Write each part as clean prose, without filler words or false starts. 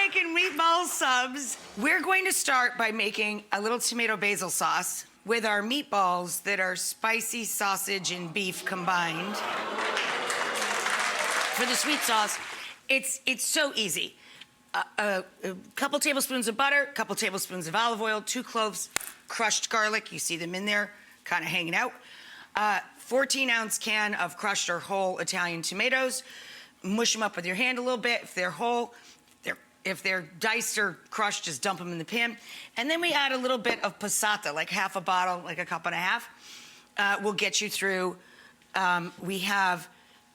making meatball subs. We're going to start by making a little tomato basil sauce with our meatballs that are spicy sausage and beef combined. For the sweet sauce, it's so easy. A couple tablespoons of butter, a couple tablespoons of olive oil, 2 cloves, crushed garlic. You see them in there, kind of hanging out. 14-ounce can of crushed or whole Italian tomatoes. Mush them up with your hand a little bit. If they're whole, if they're diced or crushed, just dump them in the pan. And then we add a little bit of passata, like half a bottle, like a cup and a half. We'll get you through. We have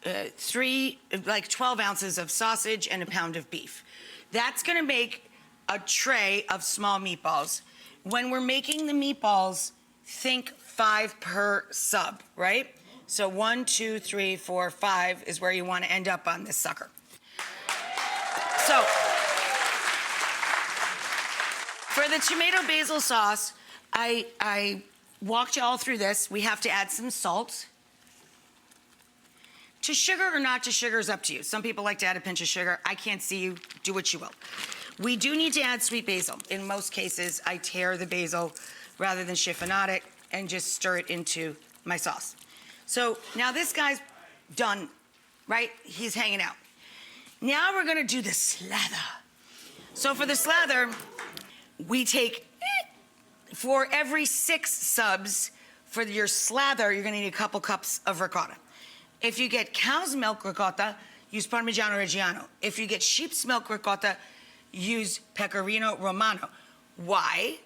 12 ounces of sausage and a pound of beef. That's gonna make a tray of small meatballs. When we're making the meatballs, think 5 per sub, right? So 1, 2, 3, 4, 5 is where you want to end up on this sucker. So, for the tomato basil sauce, I walked you all through this. We have to add some salt. To sugar or not to sugar is up to you. Some people like to add a pinch of sugar. I can't see you. Do what you will. We do need to add sweet basil. In most cases, I tear the basil rather than chiffonade it and just stir it into my sauce. So now this guy's done, right? He's hanging out. Now we're gonna do the slather. So for the slather, we take, for every 6 subs, for your slather, you're gonna need a couple cups of ricotta. If you get cow's milk ricotta, use Parmigiano Reggiano. If you get sheep's milk ricotta, use Pecorino Romano. Why?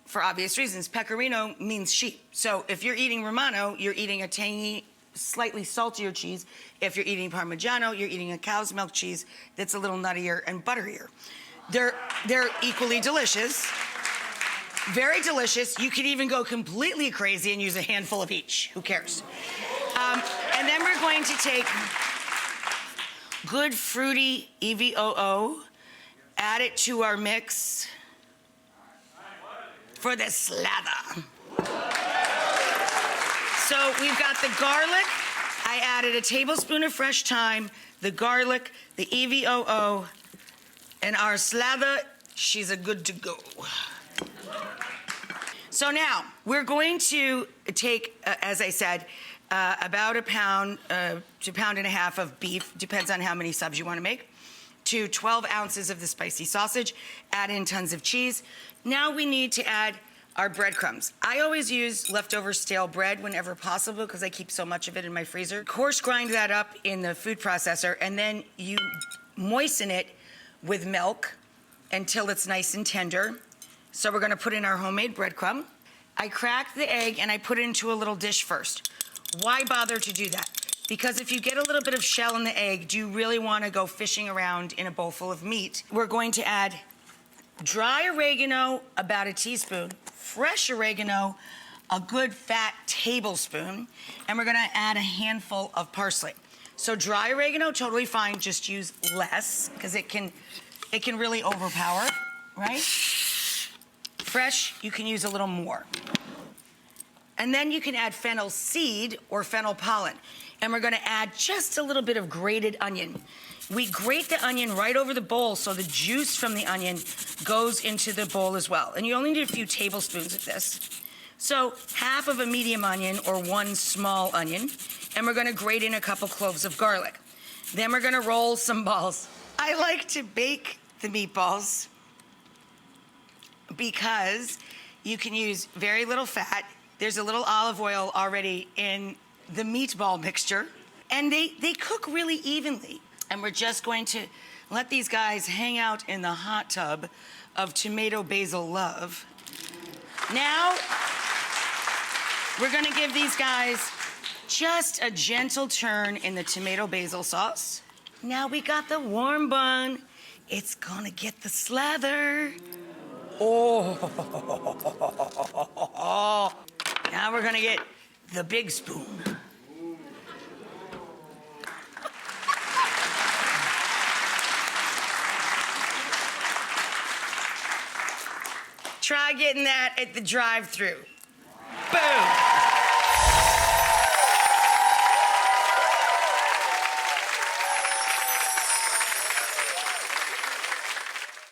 For obvious reasons. Pecorino means sheep. So if you're eating Romano, you're eating a tangy, slightly saltier cheese. If you're eating Parmigiano, you're eating a cow's milk cheese that's a little nuttier and butterier. They're equally delicious. Very delicious. You could even go completely crazy and use a handful of each. Who cares? And then we're going to take good fruity EVOO, add it to our mix for the slather. So we've got the garlic. I added a tablespoon of fresh thyme, the garlic, the EVOO, and our slather. She's a good to go. So now we're going to take, as I said, about a pound to a pound and a half of beef, depends on how many subs you want to make, to 12 ounces of the spicy sausage, add in tons of cheese. Now we need to add our breadcrumbs. I always use leftover stale bread whenever possible because I keep so much of it in my freezer. Coarse grind that up in the food processor and then you moisten it with milk until it's nice and tender. So we're gonna put in our homemade breadcrumb. I crack the egg and I put it into a little dish first. Why bother to do that? Because if you get a little bit of shell in the egg, do you really want to go fishing around in a bowl full of meat? We're going to add dry oregano, about a teaspoon, fresh oregano, a good fat tablespoon, and we're going to add a handful of parsley. So dry oregano, totally fine, just use less because it can really overpower, right? Fresh, you can use a little more. And then you can add fennel seed or fennel pollen. And we're gonna add just a little bit of grated onion. We grate the onion right over the bowl so the juice from the onion goes into the bowl as well. And you only need a few tablespoons of this. So half of a medium onion or 1 small onion. And we're gonna grate in a couple cloves of garlic. Then we're gonna roll some balls. I like to bake the meatballs because you can use very little fat. There's a little olive oil already in the meatball mixture, and they cook really evenly. And we're just going to let these guys hang out in the hot tub of tomato basil love. Now, we're gonna give these guys just a gentle turn in the tomato basil sauce. Now we got the warm bun. It's gonna get the slather. Oh. Now we're gonna get the big spoon. Try getting that at the drive-thru. Boom.